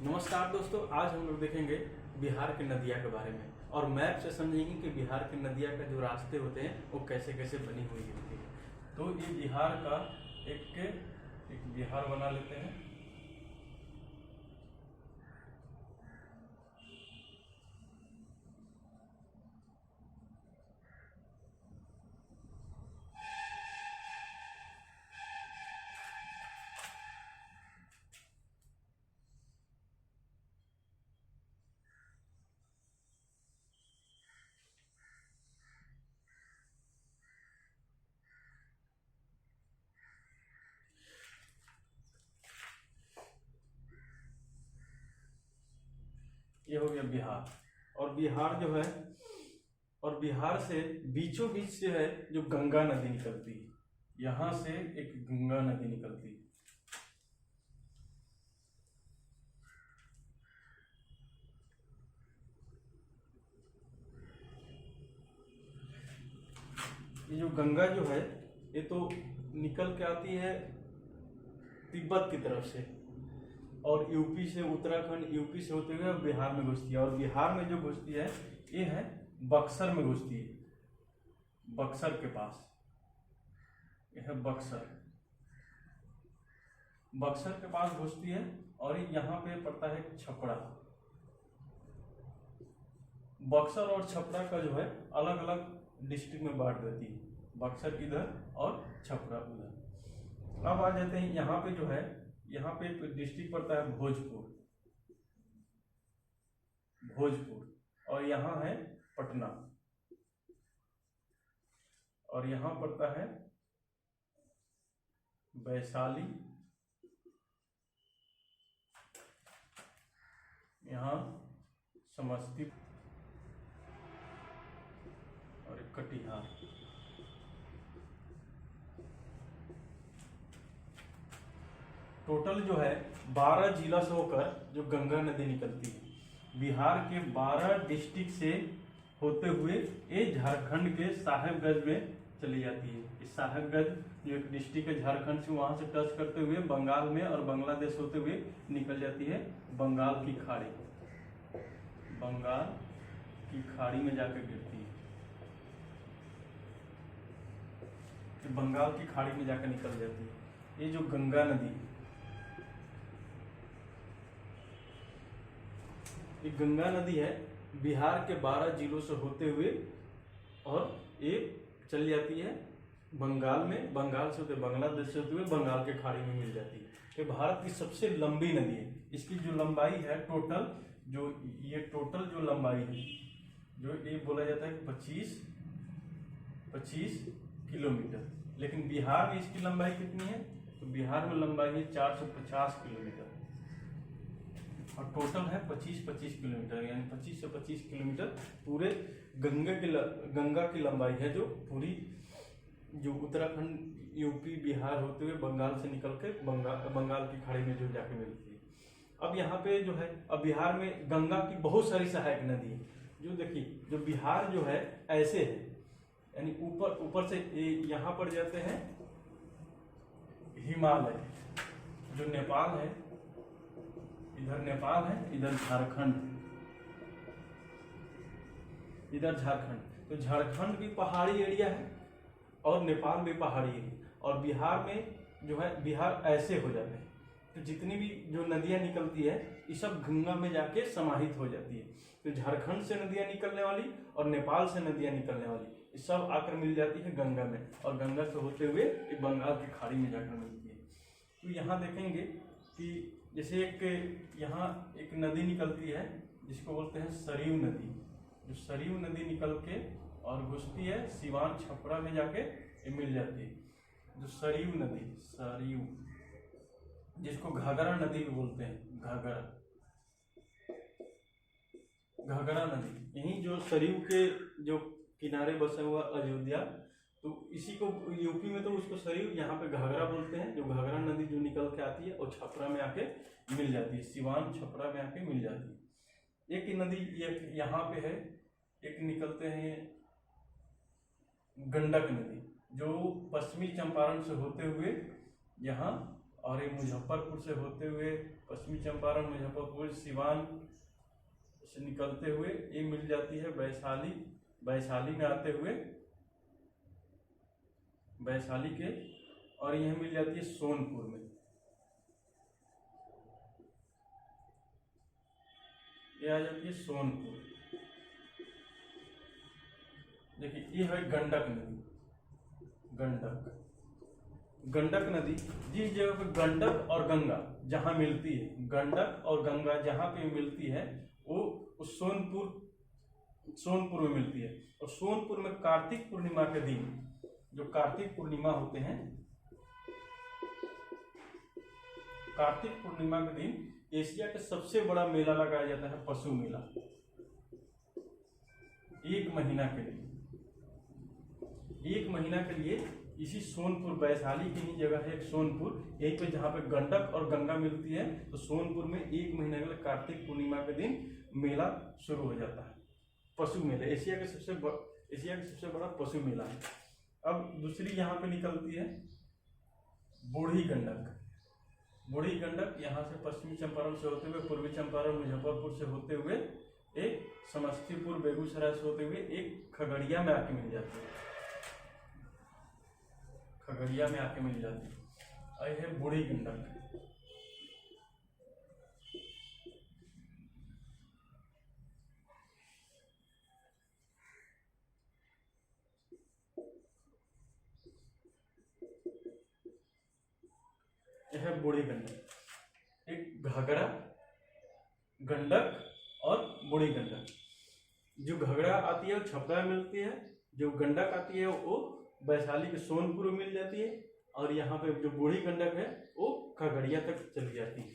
नमस्कार दोस्तों, आज हम लोग देखेंगे बिहार की नदियाँ के बारे में और मैप से समझेंगे कि बिहार की नदियाँ का जो रास्ते होते हैं वो कैसे कैसे बनी हुई होती है। तो ये बिहार का एक बिहार बना लेते हैं। ये हो गया बिहार। और बिहार जो है, और बिहार से बीचों बीच से है जो गंगा नदी निकलती है। यहाँ से एक गंगा नदी निकलती है। ये जो गंगा जो है ये तो निकल के आती है तिब्बत की तरफ से, और यूपी से उत्तराखंड, यूपी से होते हुए बिहार में घुसती है। और बिहार में जो घुसती है ये है बक्सर में घुसती है। बक्सर के पास ये है बक्सर। बक्सर के पास घुसती है और यहाँ पे पड़ता है छपरा। बक्सर और छपरा का जो है अलग अलग डिस्ट्रिक्ट में बांट देती है, बक्सर इधर और छपरा उधर। अब आ जाते हैं यहाँ पे जो है, यहाँ पे डिस्ट्रिक्ट पड़ता है भोजपुर, भोजपुर। और यहाँ है पटना, और यहाँ पड़ता है वैशाली, यहाँ समस्तीपुर और कटिहार। टोटल जो है 12 जिला से होकर जो गंगा नदी निकलती है। बिहार के 12 डिस्ट्रिक्ट से होते हुए ये झारखंड के साहेबगंज में चली जाती है। इस साहेबगंज जो एक डिस्ट्रिक्ट है झारखंड से, वहां से टच करते हुए बंगाल में और बांग्लादेश होते हुए निकल जाती है बंगाल की खाड़ी। बंगाल की खाड़ी में जाकर गिरती है, तो बंगाल की खाड़ी में जाकर निकल जाती है। ये जो गंगा नदी, ये गंगा नदी है बिहार के 12 जिलों से होते हुए, और ये चल जाती है बंगाल में, बंगाल से होते बांग्लादेश से होते हुए बंगाल के खाड़ी में मिल जाती है। ये भारत की सबसे लंबी नदी है। इसकी जो लंबाई है टोटल, जो ये टोटल जो लंबाई है, जो ये बोला जाता है 25 किलोमीटर। लेकिन बिहार में इसकी लंबाई कितनी है? तो बिहार में लंबाई है 450 किलोमीटर, और टोटल है 25 किलोमीटर, यानी 25 से 25 किलोमीटर पूरे गंगा की लंबाई है, जो पूरी जो उत्तराखंड, यूपी, बिहार होते हुए बंगाल से निकल के बंगाल की खाड़ी में जो जाके मिलती है। अब यहाँ पे जो है, अब बिहार में गंगा की बहुत सारी सहायक नदी है। जो देखिए, जो बिहार जो है ऐसे है, यानी ऊपर से यहाँ पर जाते हैं हिमालय, जो नेपाल है, इधर नेपाल है, इधर झारखंड, इधर झारखंड। तो झारखंड भी पहाड़ी एरिया है और नेपाल भी पहाड़ी एरिया, और बिहार में जो है, बिहार ऐसे हो जाते हैं। तो जितनी भी जो नदियां निकलती है ये सब गंगा में जाके समाहित हो जाती है। तो झारखंड से नदियां निकलने वाली और नेपाल से नदियां निकलने वाली, ये सब आकर मिल जाती है गंगा में, और गंगा से होते हुए ये बंगाल की खाड़ी में जाकर मिलती है। तो यहाँ देखेंगे कि जैसे यहाँ एक नदी निकलती है जिसको बोलते हैं सरयू नदी। जो सरयू नदी निकल के और घुसती है सिवान, छपरा में जाके ये मिल जाती है। जो सरयू नदी, सरयू, जिसको घाघरा नदी भी बोलते हैं, घाघरा नदी। यही जो सरयू के जो किनारे बसा हुआ अयोध्या, तो इसी को यूपी में तो उसको सरयू, यहाँ पे घाघरा बोलते हैं। जो घाघरा नदी जो निकल के आती है और छपरा में आके मिल जाती है, सिवान छपरा में आके मिल जाती है। एक नदी ये यहाँ पे है, एक निकलते हैं गंडक नदी, जो पश्चिमी चंपारण से होते हुए यहाँ और ये मुजफ्फरपुर से होते हुए पश्चिमी चंपारण, मुजफ्फरपुर, सिवान से निकलते हुए ये मिल जाती है वैशाली। वैशाली में आते हुए वैशाली के, और यह मिल जाती है सोनपुर में। ये आ जाती है सोनपुर। देखिए ये है गंडक नदी। गंडक नदी जिस जगह पे गंडक और गंगा जहां मिलती है, गंडक और गंगा जहां पे मिलती है वो सोनपुर में मिलती है। और सोनपुर में कार्तिक पूर्णिमा के दिन, जो कार्तिक पूर्णिमा होते हैं, कार्तिक पूर्णिमा के दिन एशिया का सबसे बड़ा मेला लगाया जाता है, पशु मेला। 1 महीना के लिए, 1 महीना के लिए इसी सोनपुर, वैशाली की ही जगह है एक सोनपुर, यहीं पे जहाँ पे गंडक और गंगा मिलती है। तो सोनपुर में 1 महीने के लिए कार्तिक पूर्णिमा के दिन मेला शुरू हो जाता है, पशु मेला। एशिया का सबसे बड़ा पशु मेला है। अब दूसरी यहाँ पे निकलती है बूढ़ी गंडक। बूढ़ी गंडक यहाँ से पश्चिमी चंपारण से होते हुए, पूर्वी चंपारण, मुजफ्फरपुर से होते हुए, एक समस्तीपुर, बेगूसराय से होते हुए एक खगड़िया में आके मिल जाती है। खगड़िया में आके मिल जाती है। और यह है बूढ़ी गंडक। यह है बूढ़ी गंडक। एक घाघरा, गंडक और बूढ़ी गंडक। जो घाघरा आती है वो छपरा में मिलती है, जो गंडक आती है वो वैशाली के सोनपुर में मिल जाती है, और यहाँ पे जो बूढ़ी गंडक है वो खगड़िया तक चली जाती है।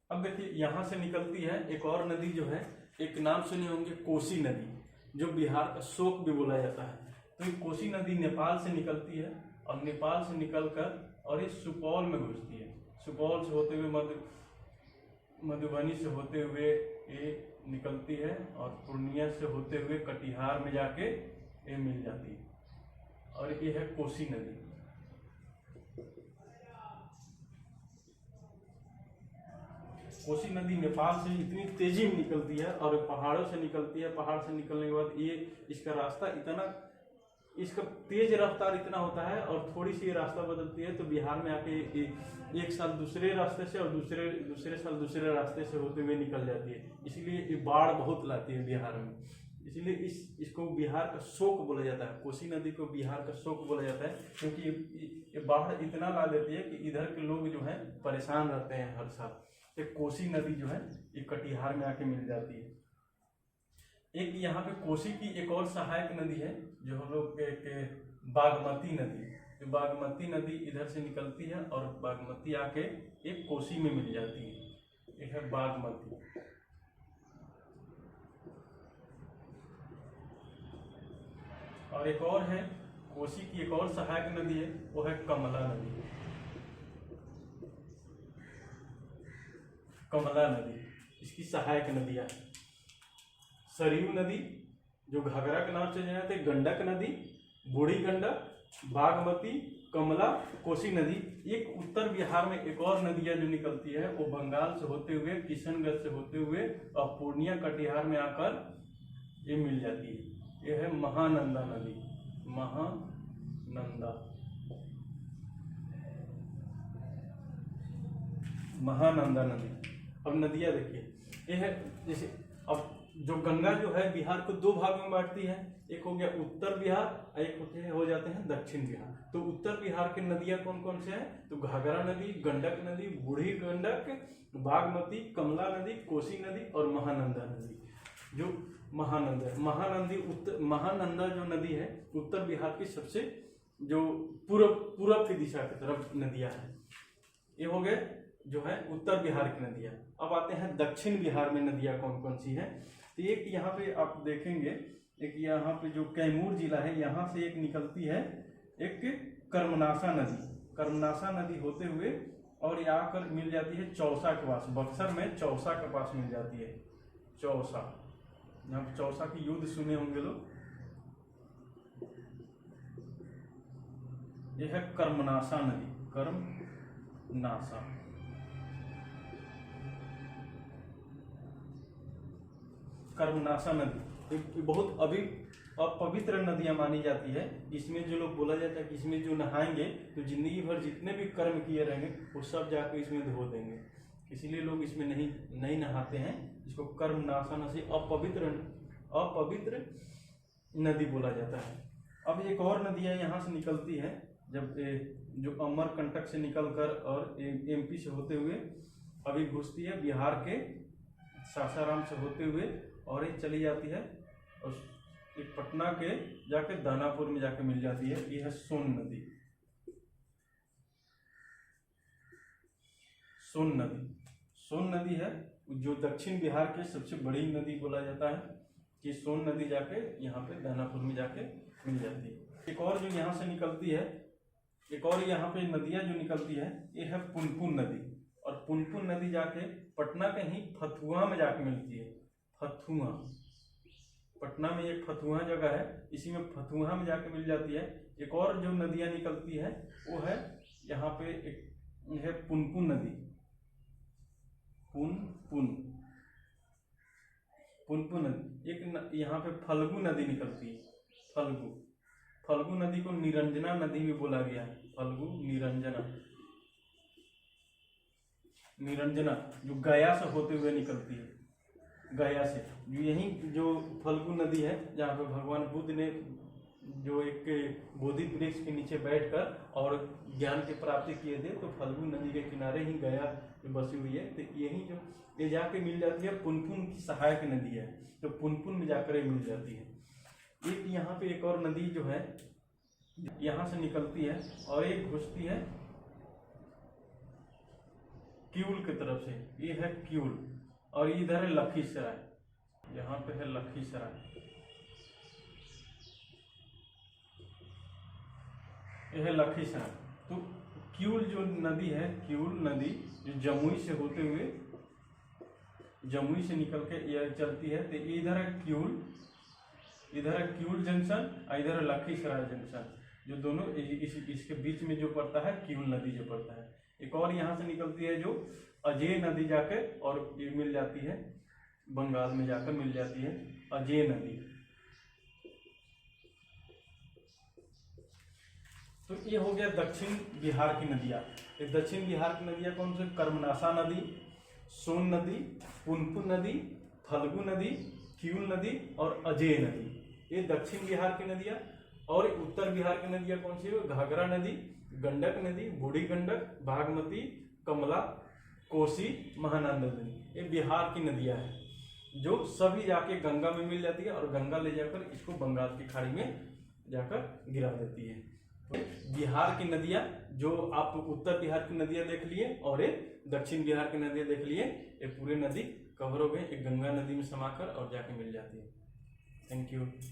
अब देखिए यहाँ से निकलती है एक और नदी, जो है एक नाम सुने होंगे, कोसी नदी, जो बिहार का शोक भी बोला जाता है। तो ये कोसी नदी नेपाल से निकलती है, और नेपाल से निकलकर और ये सुपौल में घुसती है। सुपौल से होते हुए मधुबनी से होते हुए ये निकलती है, और पूर्णिया से होते हुए कटिहार में जाके ये मिल जाती है, और ये है कोसी नदी। कोसी नदी नेपाल से इतनी तेजी में निकलती है और पहाड़ों से निकलती है। पहाड़ से निकलने के बाद ये इसका रास्ता इतना, इसका तेज रफ्तार इतना होता है, और थोड़ी सी रास्ता बदलती है तो बिहार में आके एक साल दूसरे रास्ते से और दूसरे साल दूसरे रास्ते से होते हुए निकल जाती है। इसीलिए ये बाढ़ बहुत लाती है बिहार में। इसीलिए इसको बिहार का शोक बोला जाता है। कोसी नदी को बिहार का शोक बोला जाता है, क्योंकि ये बाढ़ इतना ला देती है कि इधर के लोग जो है परेशान रहते हैं हर साल। ये कोसी नदी जो है ये कटिहार में आके मिल जाती है। एक यहाँ पे कोसी की एक और सहायक नदी है, जो हम लोग के बागमती नदी। तो बागमती नदी इधर से निकलती है और बागमती आके एक कोसी में मिल जाती है। ये है बागमती। और एक और है कोसी की एक और सहायक नदी है, वो है कमला नदी। कमला नदी इसकी सहायक नदियां हैं। सरयू नदी जो घाघरा के नाम से जाते, गंडक नदी, बूढ़ी गंडक, बागमती, कमला, कोसी नदी। एक उत्तर बिहार में एक और नदियां जो निकलती है वो बंगाल से होते हुए, किशनगंज से होते हुए और पूर्णिया कटिहार में आकर ये मिल जाती है। ये है महानंदा नदी। महानंदा नदी। अब नदियां देखिए, ये है जैसे, अब जो गंगा जो है बिहार को 2 भाग में बांटती है। एक हो गया उत्तर बिहार, एक हो जाते हैं दक्षिण बिहार। तो उत्तर बिहार की नदियां कौन कौन से हैं? तो घाघरा नदी, गंडक नदी, बूढ़ी गंडक, बागमती, कमला नदी, कोसी नदी और महानंदा नदी। जो महानंदा जो नदी है उत्तर बिहार की सबसे जो पूरब की दिशा की तरफ नदियां हैं। ये हो गए जो है उत्तर बिहार की नदियां। अब आते हैं दक्षिण बिहार में नदियां कौन कौन सी हैं। तो एक यहाँ पे आप देखेंगे, एक यहाँ पे जो कैमूर जिला है यहाँ से एक निकलती है एक कर्मनासा नदी। कर्मनासा नदी होते हुए और ये आकर मिल जाती है चौसा के पास, बक्सर में चौसा के पास मिल जाती है। चौसा, यहाँ पे चौसा की युद्ध सुने होंगे लोग। यह है कर्मनासा नदी। नासा। कर्मनाशा नदी एक बहुत अपवित्र नदियां मानी जाती है। इसमें जो लोग बोला जाता है कि इसमें जो नहाएंगे तो जिंदगी भर जितने भी कर्म किए रहेंगे वो सब जाकर इसमें धो देंगे, इसीलिए लोग इसमें नहीं नहाते हैं। इसको कर्मनाशा नदी, अपवित्र नदी बोला जाता है। अब एक और नदियां यहाँ से निकलती है, जब जो अमरकंटक से निकलकर और एमपी से होते हुए अभी घुसती है बिहार के सासाराम से होते हुए और ये चली जाती है और एक पटना के जाके दानापुर में जाके मिल जाती है। ये है सोन नदी। सोन नदी है जो दक्षिण बिहार की सबसे बड़ी नदी बोला जाता है कि सोन नदी जाके यहाँ पे दानापुर में जाके मिल जाती है। एक और जो यहाँ से निकलती है, एक और यहाँ पे नदियाँ जो निकलती है, ये है पुनपुन नदी। और पुनपुन नदी जाके पटना के ही फतुहा में जाके मिलती है। फतुहा, पटना में एक फतुहा जगह है, इसी में फतुहा में जाके मिल जाती है। एक और जो नदियाँ निकलती है वो है यहाँ पे एक है पुनपुन नदी। पुनपुन नदी। एक यहाँ पे फल्गु नदी निकलती है। फल्गु नदी को निरंजना नदी भी बोला गया है। फल्गु निरंजना जो गया से होते हुए निकलती है। गया से यही जो फल्गु नदी है, जहाँ पे भगवान बुद्ध ने जो एक बोधि वृक्ष के नीचे बैठकर और ज्ञान की प्राप्ति किए थे, तो फल्गु नदी के किनारे ही गया जो बसी हुई है। तो यही जो ये जाके मिल जाती है, पुनपुन की सहायक नदी है, तो पुनपुन में जाकर ये मिल जाती है। एक यहाँ पे एक और नदी जो है यहाँ से निकलती है और एक घुसती है क्यूल की तरफ से। ये है क्यूल और इधर है लखीसराय। यहाँ पे है लखीसराय, यह है लखीसराय। तो क्यूल जो नदी है, क्यूल नदी जो जमुई से होते हुए, जमुई से निकल के यह चलती है। तो इधर है क्यूल जंक्शन और इधर है लखीसराय जंक्शन, जो दोनों इसके बीच में जो पड़ता है क्यूल नदी जो पड़ता है। एक और यहाँ से निकलती है जो अजय नदी जाके और ये मिल जाती है बंगाल में जाकर मिल जाती है अजय नदी। तो ये हो गया दक्षिण बिहार की नदियाँ। ये दक्षिण बिहार की नदियाँ कौन से? कर्मनाशा नदी, सोन नदी, पुनपुन नदी, फल्गु नदी, क्यूल नदी और अजय नदी। ये दक्षिण बिहार की नदियाँ। और उत्तर बिहार की नदियाँ कौन सी है? घाघरा नदी, गंडक नदी, बूढ़ी गंडक, बागमती, कमला, कोसी, महानंदा नदी। ये बिहार की नदियाँ हैं जो सभी जाके गंगा में मिल जाती है और गंगा ले जाकर इसको बंगाल की खाड़ी में जाकर गिरा देती है। तो बिहार की नदियाँ जो आप उत्तर बिहार की नदियाँ देख लिए और एक दक्षिण बिहार की नदियाँ देख लिए, ये पूरे नदी कवर हो गए। एक गंगा नदी में समाकर और जाके मिल जाती है। Thank you.